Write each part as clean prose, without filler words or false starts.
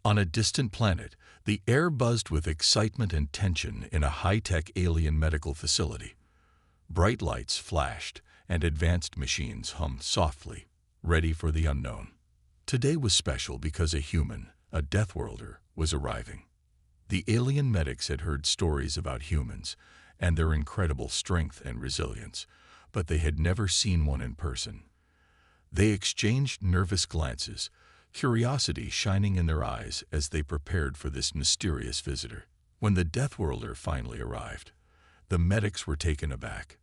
On a distant planet, the air buzzed with excitement and tension in a high-tech alien medical facility. Bright lights flashed, and advanced machines hummed softly, ready for the unknown. Today was special because a human, a Deathworlder, was arriving. The alien medics had heard stories about humans and their incredible strength and resilience, but they had never seen one in person. They exchanged nervous glances, curiosity shining in their eyes as they prepared for this mysterious visitor. When the Deathworlder finally arrived, the medics were taken aback.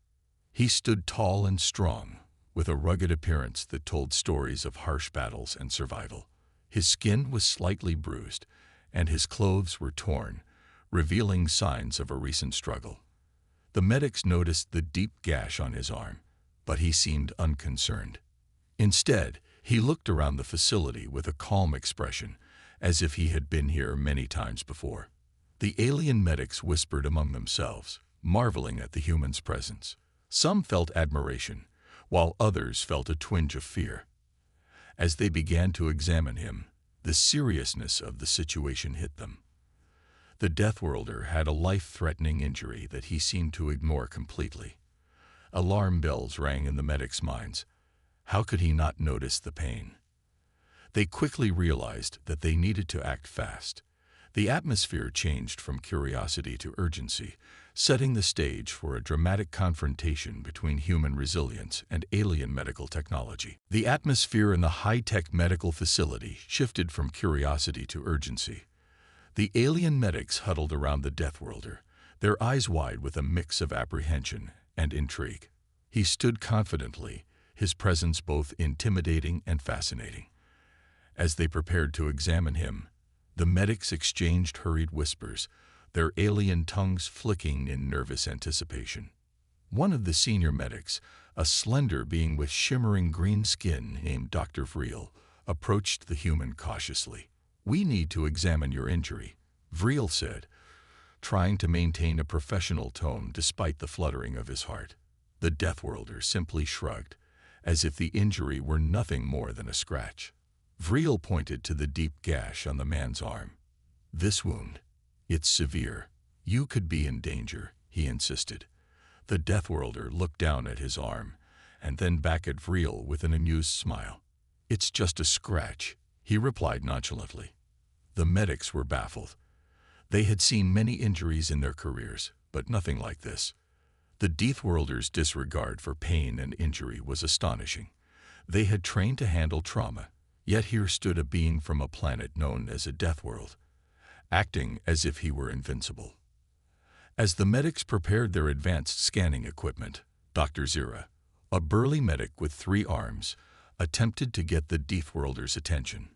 He stood tall and strong, with a rugged appearance that told stories of harsh battles and survival. His skin was slightly bruised, and his clothes were torn, revealing signs of a recent struggle. The medics noticed the deep gash on his arm, but he seemed unconcerned. Instead, he looked around the facility with a calm expression, as if he had been here many times before. The alien medics whispered among themselves, marveling at the human's presence. Some felt admiration, while others felt a twinge of fear. As they began to examine him, the seriousness of the situation hit them. The Deathworlder had a life-threatening injury that he seemed to ignore completely. Alarm bells rang in the medics' minds. How could he not notice the pain? They quickly realized that they needed to act fast. The atmosphere changed from curiosity to urgency, setting the stage for a dramatic confrontation between human resilience and alien medical technology. The atmosphere in the high-tech medical facility shifted from curiosity to urgency. The alien medics huddled around the Deathworlder, their eyes wide with a mix of apprehension and intrigue. He stood confidently, his presence both intimidating and fascinating. As they prepared to examine him, the medics exchanged hurried whispers, their alien tongues flicking in nervous anticipation. One of the senior medics, a slender being with shimmering green skin named Dr. Vreel, approached the human cautiously. "We need to examine your injury," Vreel said, trying to maintain a professional tone despite the fluttering of his heart. The Deathworlder simply shrugged, as if the injury were nothing more than a scratch. Vreel pointed to the deep gash on the man's arm. "This wound, it's severe. You could be in danger," he insisted. The Deathworlder looked down at his arm, and then back at Vreel with an amused smile. "It's just a scratch," he replied nonchalantly. The medics were baffled. They had seen many injuries in their careers, but nothing like this. The Deathworlder's disregard for pain and injury was astonishing. They had trained to handle trauma, yet here stood a being from a planet known as a Deathworld, acting as if he were invincible. As the medics prepared their advanced scanning equipment, Dr. Zira, a burly medic with 3 arms, attempted to get the Deathworlder's attention.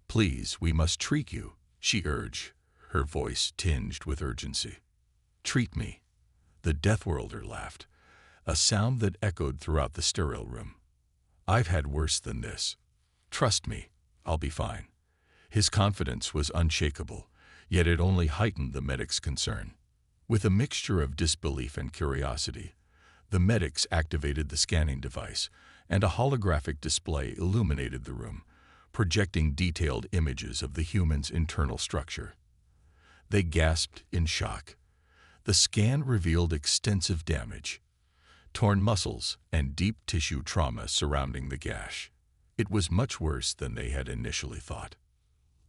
"Please, we must treat you," she urged, her voice tinged with urgency. "Treat me," the Deathworlder laughed, a sound that echoed throughout the sterile room. "I've had worse than this. Trust me, I'll be fine." His confidence was unshakable, yet it only heightened the medic's concern. With a mixture of disbelief and curiosity, the medics activated the scanning device, and a holographic display illuminated the room, projecting detailed images of the human's internal structure. They gasped in shock. The scan revealed extensive damage, torn muscles, and deep tissue trauma surrounding the gash. It was much worse than they had initially thought.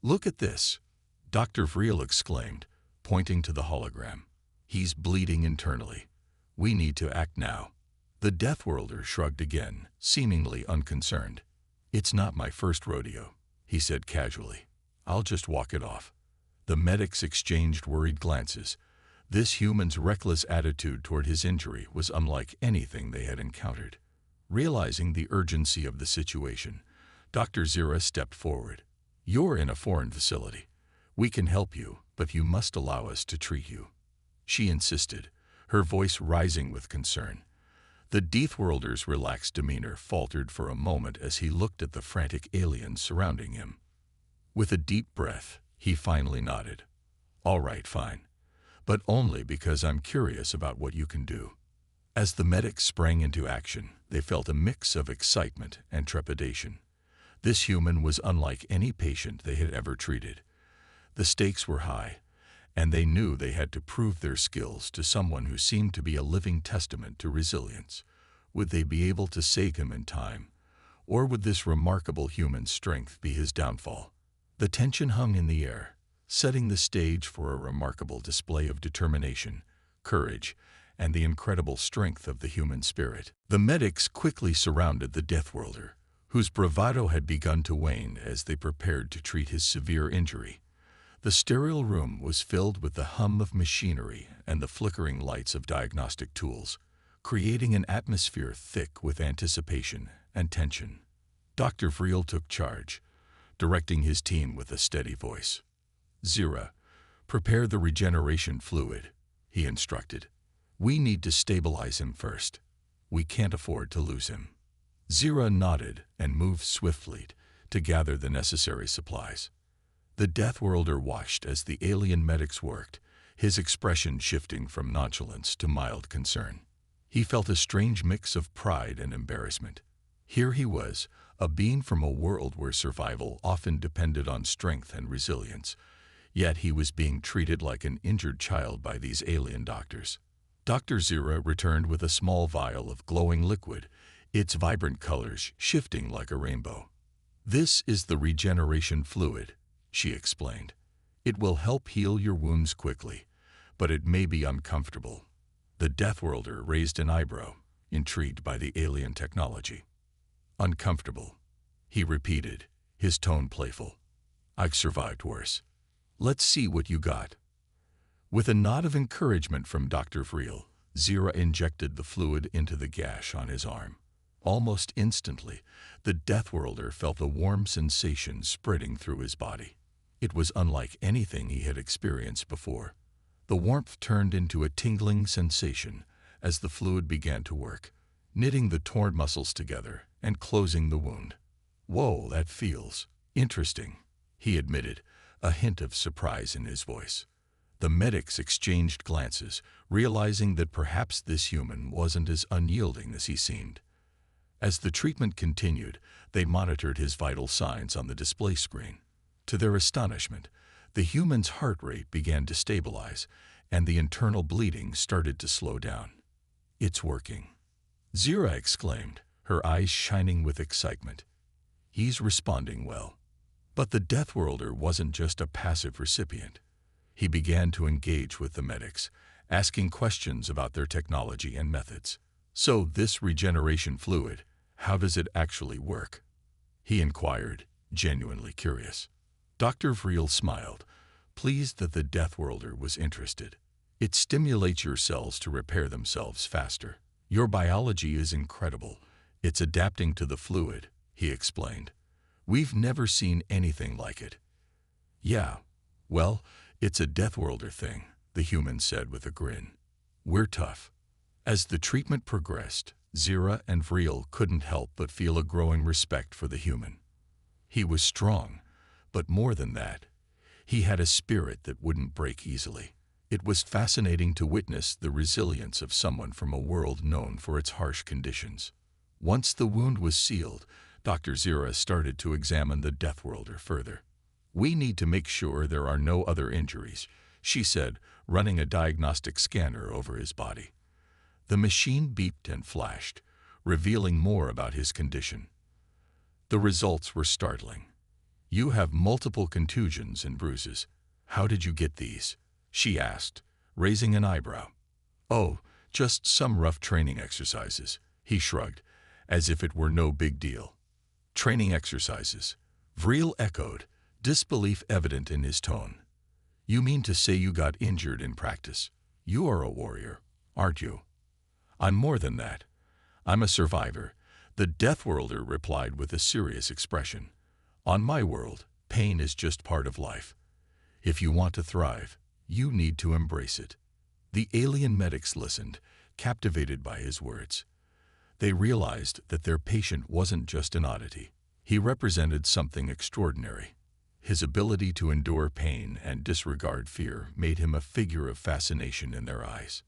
"Look at this," Dr. Vreel exclaimed, pointing to the hologram. "He's bleeding internally. We need to act now." The Deathworlder shrugged again, seemingly unconcerned. "It's not my first rodeo," he said casually. "I'll just walk it off." The medics exchanged worried glances. This human's reckless attitude toward his injury was unlike anything they had encountered. Realizing the urgency of the situation, Dr. Zira stepped forward. "You're in a foreign facility. We can help you, but you must allow us to treat you," she insisted, her voice rising with concern. The Deathworlder's relaxed demeanor faltered for a moment as he looked at the frantic aliens surrounding him. With a deep breath, he finally nodded. "All right, fine. But only because I'm curious about what you can do." As the medics sprang into action, they felt a mix of excitement and trepidation. This human was unlike any patient they had ever treated. The stakes were high, and they knew they had to prove their skills to someone who seemed to be a living testament to resilience. Would they be able to save him in time, or would this remarkable human strength be his downfall? The tension hung in the air, setting the stage for a remarkable display of determination, courage, and the incredible strength of the human spirit. The medics quickly surrounded the Deathworlder, whose bravado had begun to wane as they prepared to treat his severe injury. The sterile room was filled with the hum of machinery and the flickering lights of diagnostic tools, creating an atmosphere thick with anticipation and tension. Dr. Vreel took charge, directing his team with a steady voice. "Zira, prepare the regeneration fluid," he instructed. "We need to stabilize him first. We can't afford to lose him." Zira nodded and moved swiftly to gather the necessary supplies. The Deathworlder watched as the alien medics worked, his expression shifting from nonchalance to mild concern. He felt a strange mix of pride and embarrassment. Here he was, a being from a world where survival often depended on strength and resilience, yet he was being treated like an injured child by these alien doctors. Dr. Zira returned with a small vial of glowing liquid, its vibrant colors shifting like a rainbow. "This is the regeneration fluid," she explained. "It will help heal your wounds quickly, but it may be uncomfortable." The Deathworlder raised an eyebrow, intrigued by the alien technology. "Uncomfortable," he repeated, his tone playful. "I've survived worse. Let's see what you got." With a nod of encouragement from Dr. Vreel, Zira injected the fluid into the gash on his arm. Almost instantly, the Deathworlder felt a warm sensation spreading through his body. It was unlike anything he had experienced before. The warmth turned into a tingling sensation as the fluid began to work, knitting the torn muscles together and closing the wound. "Whoa, that feels interesting," he admitted, a hint of surprise in his voice. The medics exchanged glances, realizing that perhaps this human wasn't as unyielding as he seemed. As the treatment continued, they monitored his vital signs on the display screen. To their astonishment, the human's heart rate began to stabilize, and the internal bleeding started to slow down. "It's working," Zira exclaimed, her eyes shining with excitement. "He's responding well." But the Deathworlder wasn't just a passive recipient. He began to engage with the medics, asking questions about their technology and methods. "So this regeneration fluid, how does it actually work?" he inquired, genuinely curious. Dr. Vreel smiled, pleased that the Deathworlder was interested. "It stimulates your cells to repair themselves faster. Your biology is incredible. It's adapting to the fluid," he explained. "We've never seen anything like it." "Yeah, well, it's a Deathworlder thing," the human said with a grin. "We're tough." As the treatment progressed, Zira and Vreel couldn't help but feel a growing respect for the human. He was strong, but more than that, he had a spirit that wouldn't break easily. It was fascinating to witness the resilience of someone from a world known for its harsh conditions. Once the wound was sealed, Dr. Zira started to examine the Deathworlder further. "We need to make sure there are no other injuries," she said, running a diagnostic scanner over his body. The machine beeped and flashed, revealing more about his condition. The results were startling. "You have multiple contusions and bruises. How did you get these?" she asked, raising an eyebrow. "Oh, just some rough training exercises," he shrugged, as if it were no big deal. "Training exercises?" Vreel echoed, disbelief evident in his tone. "You mean to say you got injured in practice? You are a warrior, aren't you?" "I'm more than that. I'm a survivor," the Deathworlder replied with a serious expression. "On my world, pain is just part of life. If you want to thrive, you need to embrace it." The alien medics listened, captivated by his words. They realized that their patient wasn't just an oddity. He represented something extraordinary. His ability to endure pain and disregard fear made him a figure of fascination in their eyes.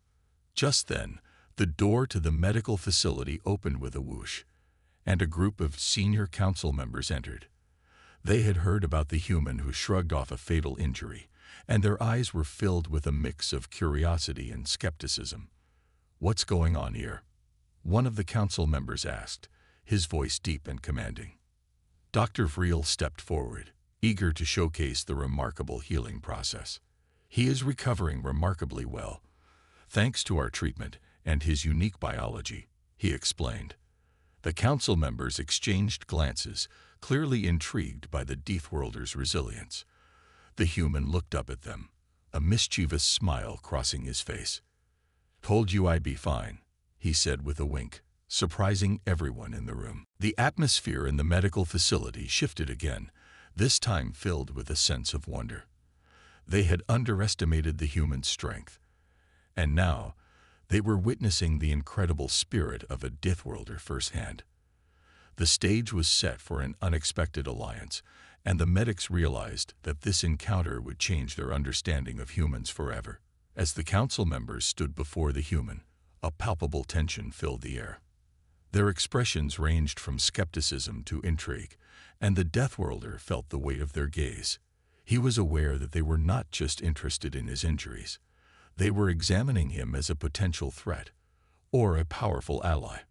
Just then, the door to the medical facility opened with a whoosh, and a group of senior council members entered. They had heard about the human who shrugged off a fatal injury, and their eyes were filled with a mix of curiosity and skepticism. "What's going on here?" one of the council members asked, his voice deep and commanding. Dr. Vreel stepped forward, eager to showcase the remarkable healing process. "He is recovering remarkably well, thanks to our treatment and his unique biology," he explained. The council members exchanged glances, clearly intrigued by the Deathworlder's resilience. The human looked up at them, a mischievous smile crossing his face. "Told you I'd be fine," he said with a wink, surprising everyone in the room. The atmosphere in the medical facility shifted again, this time filled with a sense of wonder. They had underestimated the human strength, and now they were witnessing the incredible spirit of a Deathworlder firsthand. The stage was set for an unexpected alliance, and the medics realized that this encounter would change their understanding of humans forever. As the council members stood before the human, a palpable tension filled the air. Their expressions ranged from skepticism to intrigue, and the Deathworlder felt the weight of their gaze. He was aware that they were not just interested in his injuries. They were examining him as a potential threat, or a powerful ally.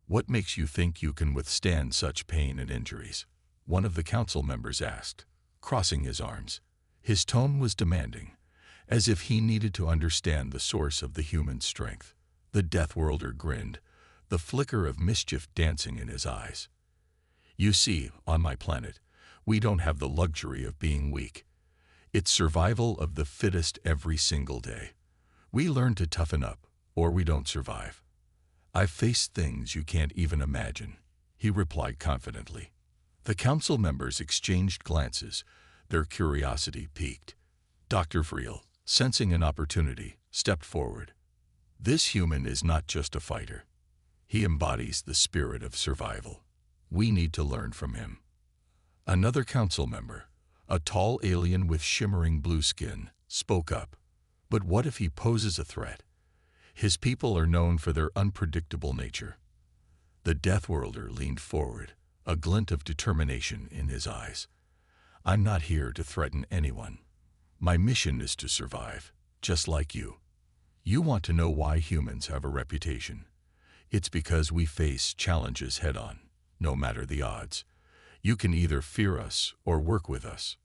"What makes you think you can withstand such pain and injuries?" one of the council members asked, crossing his arms. His tone was demanding, as if he needed to understand the source of the human strength. The Deathworlder grinned, the flicker of mischief dancing in his eyes. "You see, on my planet, we don't have the luxury of being weak. It's survival of the fittest every single day. We learn to toughen up, or we don't survive. I've faced things you can't even imagine," he replied confidently. The council members exchanged glances, their curiosity piqued. Dr. Vreel, sensing an opportunity, stepped forward. "This human is not just a fighter. He embodies the spirit of survival. We need to learn from him." Another council member, a tall alien with shimmering blue skin, spoke up. "But what if he poses a threat? His people are known for their unpredictable nature." The Deathworlder leaned forward, a glint of determination in his eyes. "I'm not here to threaten anyone. My mission is to survive, just like you. You want to know why humans have a reputation? It's because we face challenges head-on, no matter the odds. You can either fear us or work with us.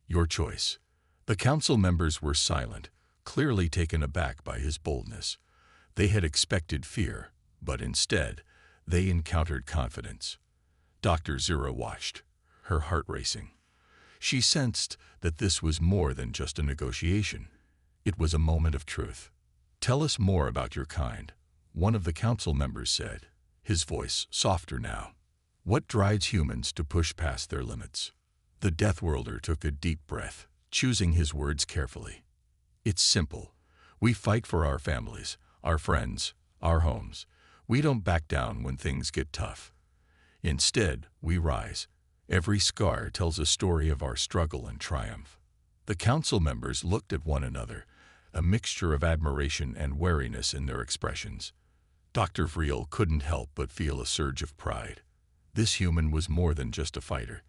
Your choice." The council members were silent, clearly taken aback by his boldness. They had expected fear, but instead, they encountered confidence. Dr. Zero watched, her heart racing. She sensed that this was more than just a negotiation. It was a moment of truth. "Tell us more about your kind," one of the council members said, his voice softer now. "What drives humans to push past their limits?" The Deathworlder took a deep breath, choosing his words carefully. "It's simple. We fight for our families, our friends, our homes. We don't back down when things get tough. Instead, we rise. Every scar tells a story of our struggle and triumph." The council members looked at one another, a mixture of admiration and wariness in their expressions. Dr. Vreel couldn't help but feel a surge of pride. This human was more than just a fighter.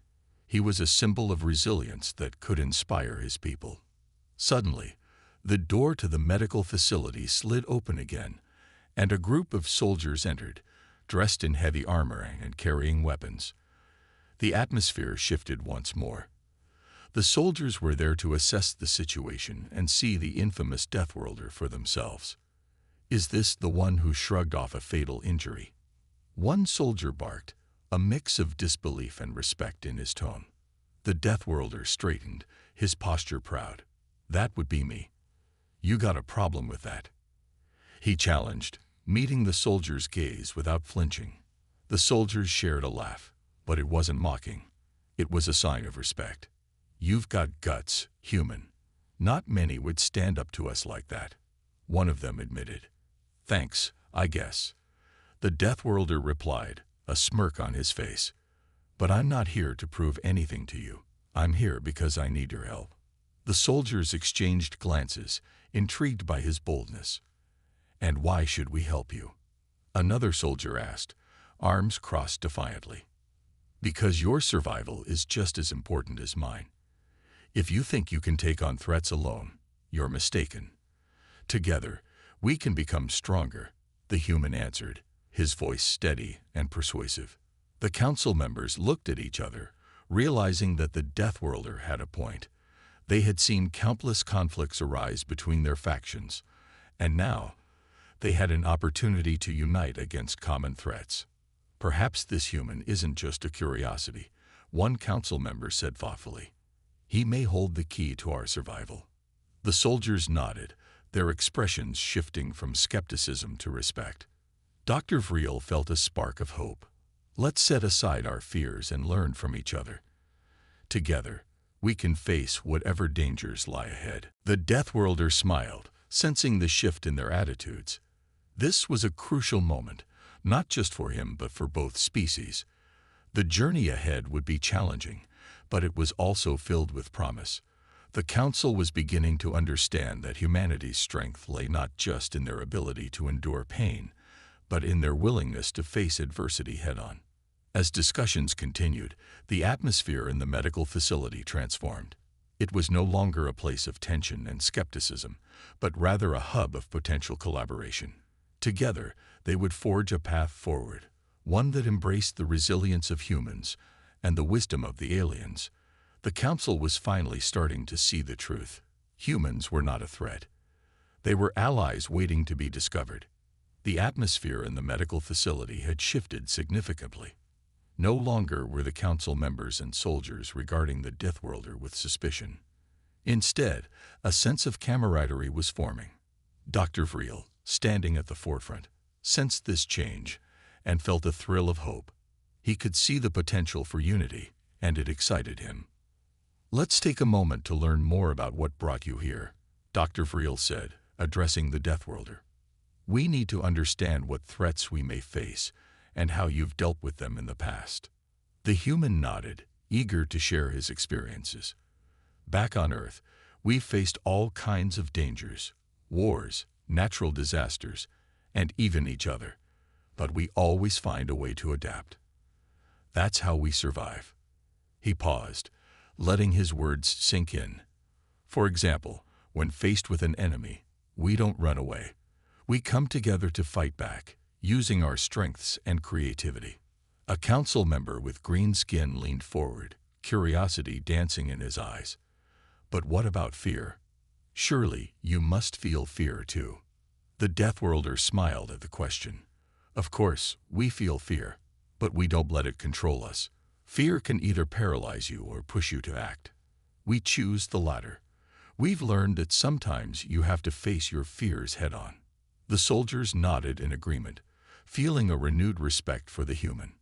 He was a symbol of resilience that could inspire his people. Suddenly, the door to the medical facility slid open again, and a group of soldiers entered, dressed in heavy armor and carrying weapons. The atmosphere shifted once more. The soldiers were there to assess the situation and see the infamous Deathworlder for themselves. "Is this the one who shrugged off a fatal injury?" one soldier barked, a mix of disbelief and respect in his tone. The Deathworlder straightened, his posture proud. "That would be me. You got a problem with that?" he challenged, meeting the soldier's gaze without flinching. The soldiers shared a laugh, but it wasn't mocking. It was a sign of respect. "You've got guts, human. Not many would stand up to us like that," one of them admitted. "Thanks, I guess," the Deathworlder replied, a smirk on his face. "But I'm not here to prove anything to you. I'm here because I need your help." The soldiers exchanged glances, intrigued by his boldness. "And why should we help you?" another soldier asked, arms crossed defiantly. Because your survival is just as important as mine. If you think you can take on threats alone, you're mistaken. Together, we can become stronger, the human answered, his voice steady and persuasive. The council members looked at each other, realizing that the Deathworlder had a point. They had seen countless conflicts arise between their factions, and now they had an opportunity to unite against common threats. Perhaps this human isn't just a curiosity, one council member said thoughtfully. He may hold the key to our survival. The soldiers nodded, their expressions shifting from skepticism to respect. Dr. Vreel felt a spark of hope. Let's set aside our fears and learn from each other. Together, we can face whatever dangers lie ahead. The Deathworlder smiled, sensing the shift in their attitudes. This was a crucial moment, not just for him but for both species. The journey ahead would be challenging, but it was also filled with promise. The Council was beginning to understand that humanity's strength lay not just in their ability to endure pain, but in their willingness to face adversity head-on. As discussions continued, the atmosphere in the medical facility transformed. It was no longer a place of tension and skepticism, but rather a hub of potential collaboration. Together, they would forge a path forward, one that embraced the resilience of humans and the wisdom of the aliens. The Council was finally starting to see the truth. Humans were not a threat. They were allies waiting to be discovered. The atmosphere in the medical facility had shifted significantly. No longer were the Council members and soldiers regarding the Deathworlder with suspicion. Instead, a sense of camaraderie was forming. Dr. Vreel, standing at the forefront, sensed this change and felt a thrill of hope. He could see the potential for unity, and it excited him. Let's take a moment to learn more about what brought you here, Dr. Vreel said, addressing the Deathworlder. We need to understand what threats we may face and how you've dealt with them in the past. The human nodded, eager to share his experiences. Back on Earth, we've faced all kinds of dangers, wars, natural disasters, and even each other. But we always find a way to adapt. That's how we survive. He paused, letting his words sink in. For example, when faced with an enemy, we don't run away. We come together to fight back, using our strengths and creativity. A council member with green skin leaned forward, curiosity dancing in his eyes. But what about fear? Surely you must feel fear too. The Deathworlder smiled at the question. Of course, we feel fear, but we don't let it control us. Fear can either paralyze you or push you to act. We choose the latter. We've learned that sometimes you have to face your fears head-on. The soldiers nodded in agreement, feeling a renewed respect for the human.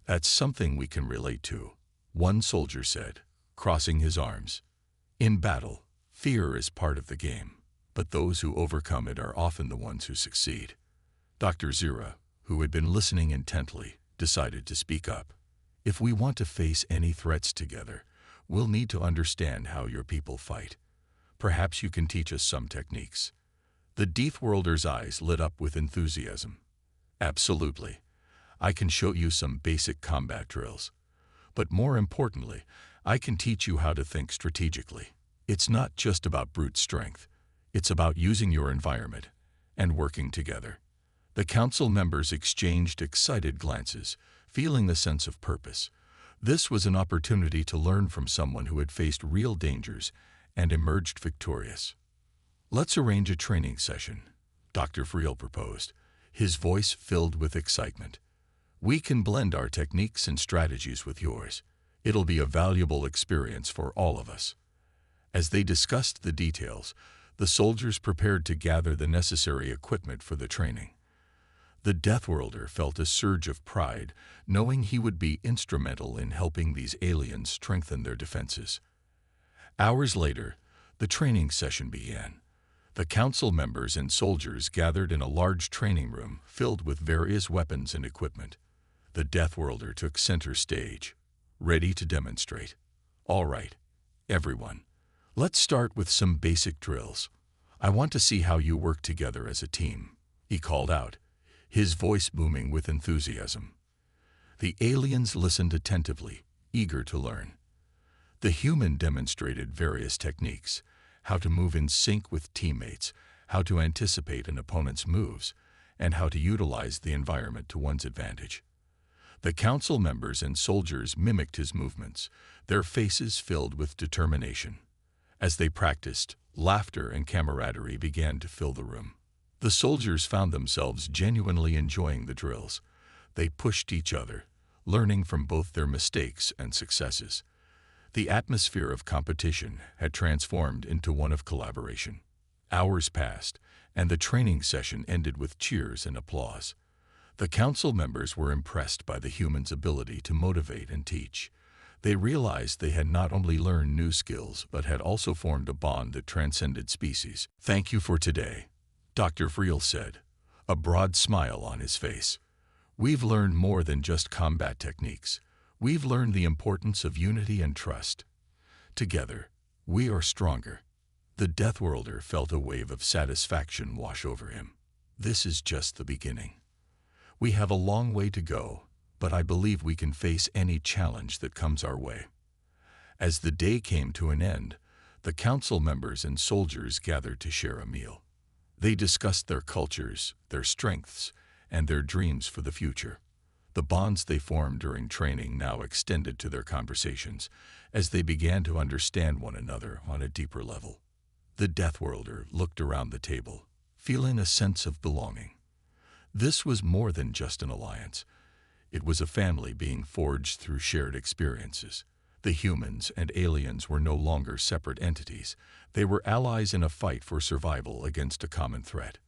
That's something we can relate to, one soldier said, crossing his arms. In battle, fear is part of the game, but those who overcome it are often the ones who succeed. Dr. Zira, who had been listening intently, decided to speak up. If we want to face any threats together, we'll need to understand how your people fight. Perhaps you can teach us some techniques. The Deathworlder's eyes lit up with enthusiasm. Absolutely. I can show you some basic combat drills. But more importantly, I can teach you how to think strategically. It's not just about brute strength. It's about using your environment and working together. The council members exchanged excited glances, feeling a sense of purpose. This was an opportunity to learn from someone who had faced real dangers and emerged victorious. Let's arrange a training session, Dr. Vreel proposed, his voice filled with excitement. We can blend our techniques and strategies with yours. It'll be a valuable experience for all of us. As they discussed the details, the soldiers prepared to gather the necessary equipment for the training. The Deathworlder felt a surge of pride, knowing he would be instrumental in helping these aliens strengthen their defenses. Hours later, the training session began. The council members and soldiers gathered in a large training room filled with various weapons and equipment. The Deathworlder took center stage, ready to demonstrate. All right, everyone, let's start with some basic drills. I want to see how you work together as a team, he called out, his voice booming with enthusiasm. The aliens listened attentively, eager to learn. The human demonstrated various techniques: how to move in sync with teammates, how to anticipate an opponent's moves, and how to utilize the environment to one's advantage. The council members and soldiers mimicked his movements, their faces filled with determination. As they practiced, laughter and camaraderie began to fill the room. The soldiers found themselves genuinely enjoying the drills. They pushed each other, learning from both their mistakes and successes. The atmosphere of competition had transformed into one of collaboration. Hours passed, and the training session ended with cheers and applause. The council members were impressed by the humans' ability to motivate and teach. They realized they had not only learned new skills, but had also formed a bond that transcended species. "Thank you for today," Dr. Friel said, a broad smile on his face. "We've learned more than just combat techniques. We've learned the importance of unity and trust. Together, we are stronger." The Deathworlder felt a wave of satisfaction wash over him. This is just the beginning. We have a long way to go, but I believe we can face any challenge that comes our way. As the day came to an end, the council members and soldiers gathered to share a meal. They discussed their cultures, their strengths, and their dreams for the future. The bonds they formed during training now extended to their conversations, as they began to understand one another on a deeper level. The Deathworlder looked around the table, feeling a sense of belonging. This was more than just an alliance. It was a family being forged through shared experiences. The humans and aliens were no longer separate entities. They were allies in a fight for survival against a common threat.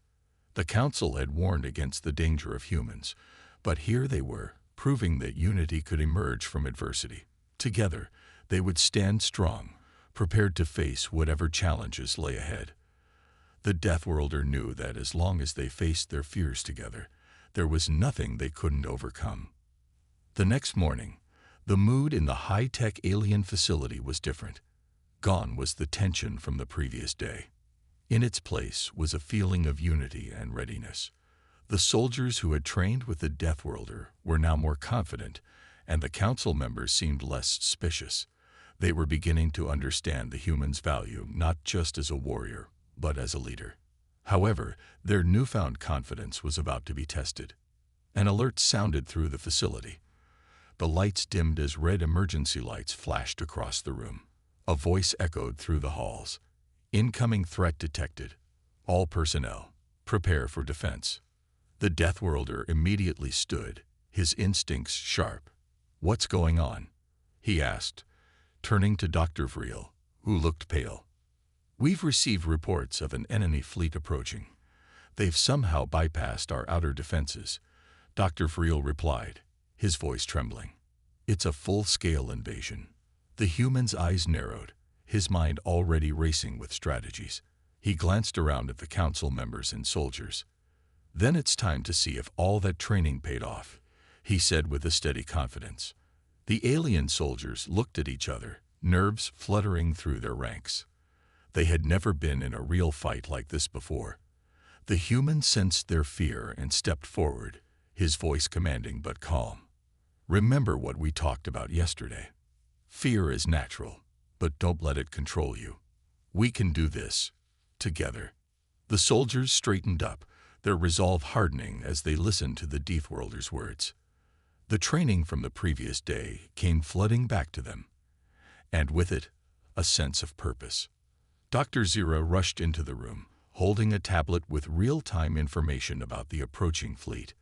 The Council had warned against the danger of humans, but here they were, proving that unity could emerge from adversity. Together, they would stand strong, prepared to face whatever challenges lay ahead. The Deathworlder knew that as long as they faced their fears together, there was nothing they couldn't overcome. The next morning, the mood in the high-tech alien facility was different. Gone was the tension from the previous day. In its place was a feeling of unity and readiness. The soldiers who had trained with the Deathworlder were now more confident, and the council members seemed less suspicious. They were beginning to understand the human's value not just as a warrior, but as a leader. However, their newfound confidence was about to be tested. An alert sounded through the facility. The lights dimmed as red emergency lights flashed across the room. A voice echoed through the halls. "Incoming threat detected. All personnel, prepare for defense." The Deathworlder immediately stood, his instincts sharp. "What's going on?" he asked, turning to Dr. Friel, who looked pale. "We've received reports of an enemy fleet approaching. They've somehow bypassed our outer defenses," Dr. Friel replied, his voice trembling. "It's a full-scale invasion." The human's eyes narrowed, his mind already racing with strategies. He glanced around at the council members and soldiers. "Then it's time to see if all that training paid off," he said with a steady confidence. The alien soldiers looked at each other, nerves fluttering through their ranks. They had never been in a real fight like this before. The human sensed their fear and stepped forward, his voice commanding but calm. "Remember what we talked about yesterday. Fear is natural, but don't let it control you. We can do this, together." The soldiers straightened up, their resolve hardening as they listened to the Deathworlder's words. The training from the previous day came flooding back to them, and with it, a sense of purpose. Dr. Zira rushed into the room, holding a tablet with real-time information about the approaching fleet.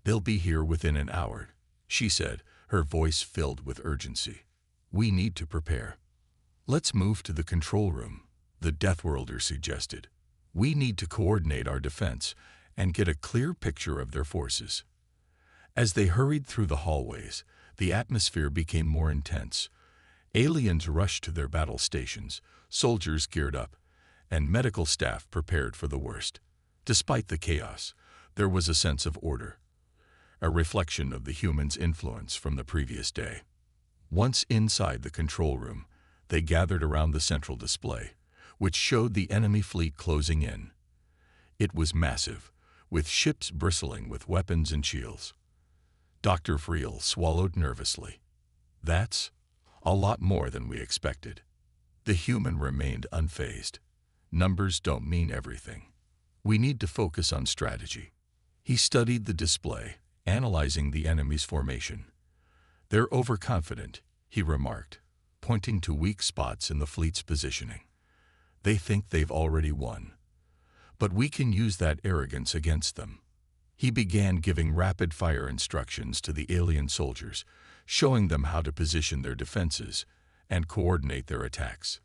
"They'll be here within an hour," she said, her voice filled with urgency. "We need to prepare." "Let's move to the control room," the Deathworlder suggested. "We need to coordinate our defense and get a clear picture of their forces." As they hurried through the hallways, the atmosphere became more intense. Aliens rushed to their battle stations, soldiers geared up, and medical staff prepared for the worst. Despite the chaos, there was a sense of order, a reflection of the humans' influence from the previous day. Once inside the control room, they gathered around the central display, which showed the enemy fleet closing in. It was massive, with ships bristling with weapons and shields. Dr. Friel swallowed nervously. That's a lot more than we expected. The human remained unfazed. Numbers don't mean everything. We need to focus on strategy. He studied the display, analyzing the enemy's formation. They're overconfident, he remarked, pointing to weak spots in the fleet's positioning. They think they've already won. But we can use that arrogance against them. He began giving rapid-fire instructions to the alien soldiers, showing them how to position their defenses and coordinate their attacks.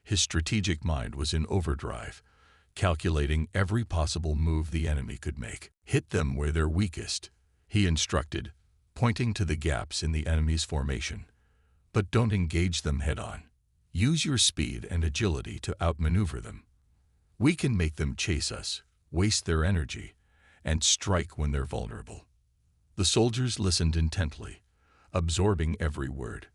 His strategic mind was in overdrive, calculating every possible move the enemy could make. Hit them where they're weakest, he instructed, pointing to the gaps in the enemy's formation. But don't engage them head-on. Use your speed and agility to outmaneuver them. We can make them chase us, waste their energy, and strike when they're vulnerable. The soldiers listened intently, absorbing every word.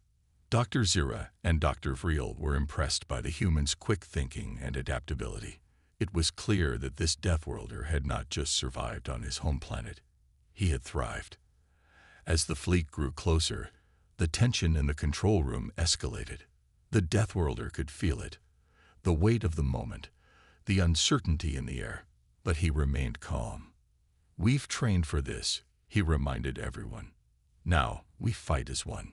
Dr. Zira and Dr. Vreel were impressed by the human's quick thinking and adaptability. It was clear that this Deathworlder had not just survived on his home planet. He had thrived. As the fleet grew closer, the tension in the control room escalated. The Deathworlder could feel it, the weight of the moment, the uncertainty in the air, but he remained calm. We've trained for this, he reminded everyone. Now we fight as one.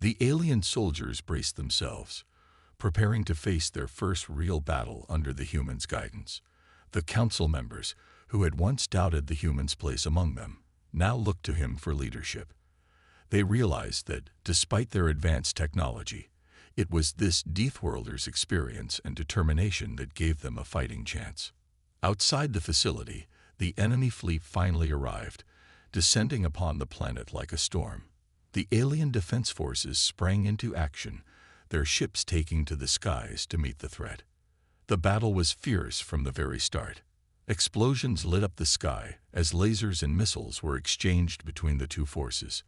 The alien soldiers braced themselves, preparing to face their first real battle under the humans' guidance. The council members, who had once doubted the human's place among them, now looked to him for leadership. They realized that, despite their advanced technology, it was this Deathworlder's experience and determination that gave them a fighting chance. Outside the facility, the enemy fleet finally arrived, descending upon the planet like a storm. The alien defense forces sprang into action, their ships taking to the skies to meet the threat. The battle was fierce from the very start. Explosions lit up the sky as lasers and missiles were exchanged between the two forces.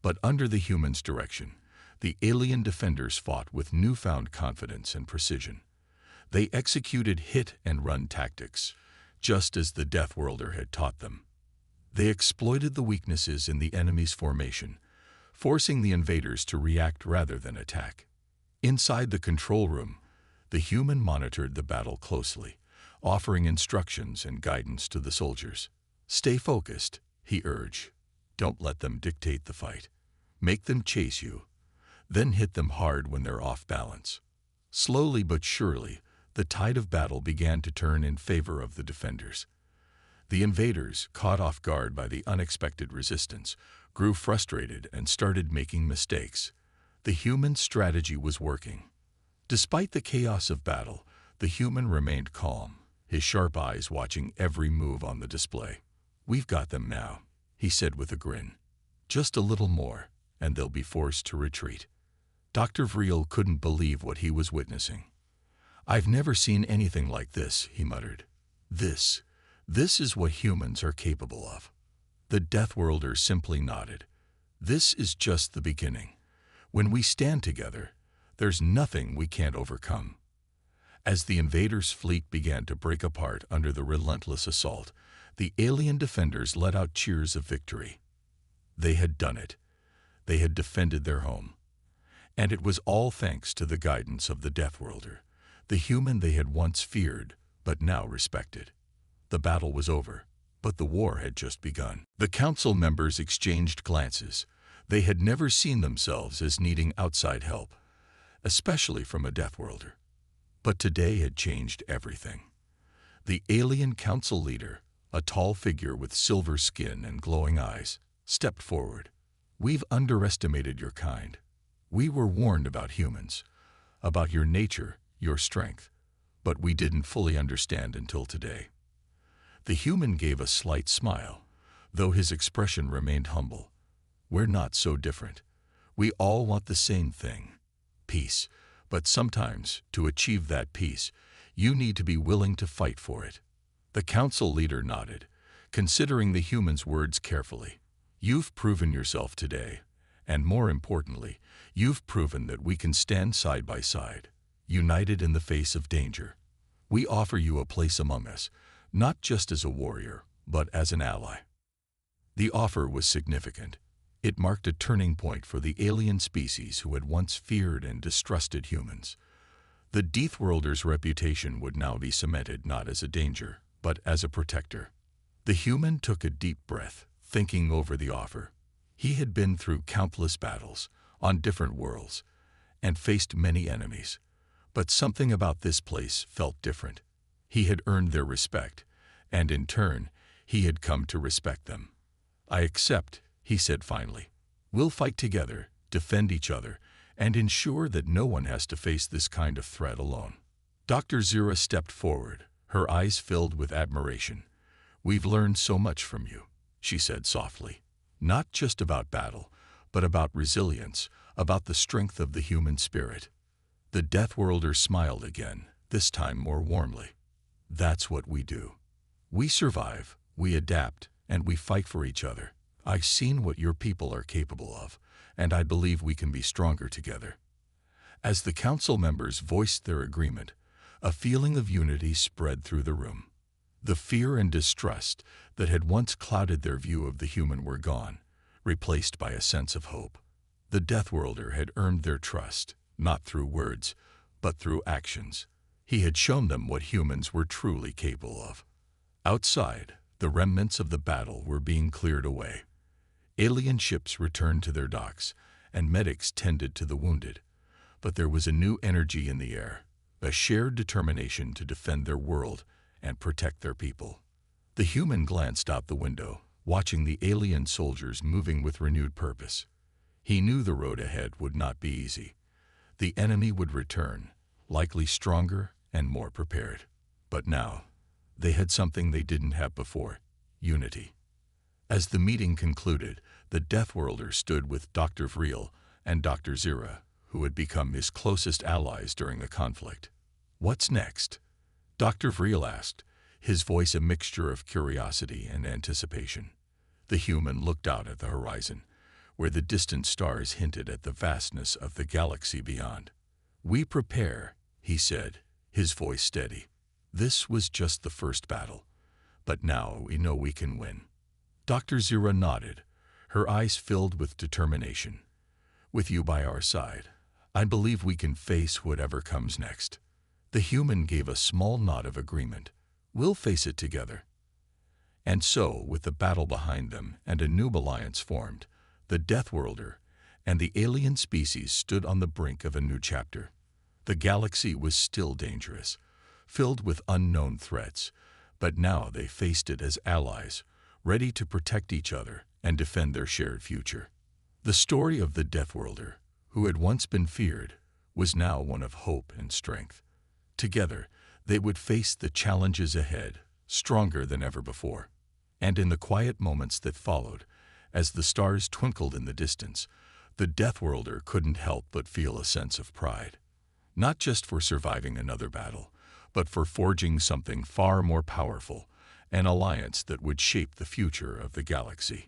But under the humans' direction, the alien defenders fought with newfound confidence and precision. They executed hit-and-run tactics, just as the Deathworlder had taught them. They exploited the weaknesses in the enemy's formation, forcing the invaders to react rather than attack. Inside the control room, the human monitored the battle closely, offering instructions and guidance to the soldiers. Stay focused, he urged. Don't let them dictate the fight. Make them chase you, then hit them hard when they're off balance. Slowly but surely, the tide of battle began to turn in favor of the defenders. The invaders, caught off guard by the unexpected resistance, grew frustrated and started making mistakes. The human strategy was working. Despite the chaos of battle, the human remained calm, his sharp eyes watching every move on the display. We've got them now, he said with a grin. Just a little more, and they'll be forced to retreat. Dr. Vreel couldn't believe what he was witnessing. I've never seen anything like this, he muttered. This is what humans are capable of. The Deathworlder simply nodded. This is just the beginning. When we stand together, there's nothing we can't overcome. As the invaders' fleet began to break apart under the relentless assault, the alien defenders let out cheers of victory. They had done it. They had defended their home. And it was all thanks to the guidance of the Deathworlder, the human they had once feared but now respected. The battle was over, but the war had just begun. The council members exchanged glances. They had never seen themselves as needing outside help, especially from a Deathworlder. But today had changed everything. The alien council leader, a tall figure with silver skin and glowing eyes, stepped forward. We've underestimated your kind. We were warned about humans, about your nature, your strength, but we didn't fully understand until today. The human gave a slight smile, though his expression remained humble. We're not so different. We all want the same thing, peace, but sometimes, to achieve that peace, you need to be willing to fight for it. The council leader nodded, considering the human's words carefully. You've proven yourself today, and more importantly, you've proven that we can stand side by side, united in the face of danger. We offer you a place among us, not just as a warrior, but as an ally. The offer was significant. It marked a turning point for the alien species who had once feared and distrusted humans. The Deathworlder's reputation would now be cemented not as a danger, but as a protector. The human took a deep breath, thinking over the offer. He had been through countless battles, on different worlds, and faced many enemies. But something about this place felt different. He had earned their respect, and in turn, he had come to respect them. "I accept," he said finally. "We'll fight together, defend each other, and ensure that no one has to face this kind of threat alone." Dr. Zira stepped forward, her eyes filled with admiration. "We've learned so much from you," she said softly. "Not just about battle, but about resilience, about the strength of the human spirit." The Deathworlder smiled again, this time more warmly. "That's what we do. We survive, we adapt, and we fight for each other. I've seen what your people are capable of, and I believe we can be stronger together." As the council members voiced their agreement, a feeling of unity spread through the room. The fear and distrust that had once clouded their view of the human were gone, replaced by a sense of hope. The Deathworlder had earned their trust, not through words, but through actions. He had shown them what humans were truly capable of. Outside, the remnants of the battle were being cleared away. Alien ships returned to their docks, and medics tended to the wounded. But there was a new energy in the air, a shared determination to defend their world and protect their people. The human glanced out the window, watching the alien soldiers moving with renewed purpose. He knew the road ahead would not be easy. The enemy would return, likely stronger and more prepared. But now, they had something they didn't have before: unity. As the meeting concluded, the Deathworlder stood with Dr. Vreel and Dr. Zira, who had become his closest allies during the conflict. "What's next?" Dr. Vreel asked, his voice a mixture of curiosity and anticipation. The human looked out at the horizon, where the distant stars hinted at the vastness of the galaxy beyond. "We prepare," he said, his voice steady. "This was just the first battle, but now we know we can win." Dr. Zira nodded, her eyes filled with determination. "With you by our side, I believe we can face whatever comes next." The human gave a small nod of agreement. "We'll face it together." And so, with the battle behind them and a new alliance formed, the Deathworlder and the alien species stood on the brink of a new chapter. The galaxy was still dangerous, filled with unknown threats, but now they faced it as allies, ready to protect each other and defend their shared future. The story of the Deathworlder, who had once been feared, was now one of hope and strength. Together, they would face the challenges ahead, stronger than ever before. And in the quiet moments that followed, as the stars twinkled in the distance, the Deathworlder couldn't help but feel a sense of pride. Not just for surviving another battle, but for forging something far more powerful, an alliance that would shape the future of the galaxy.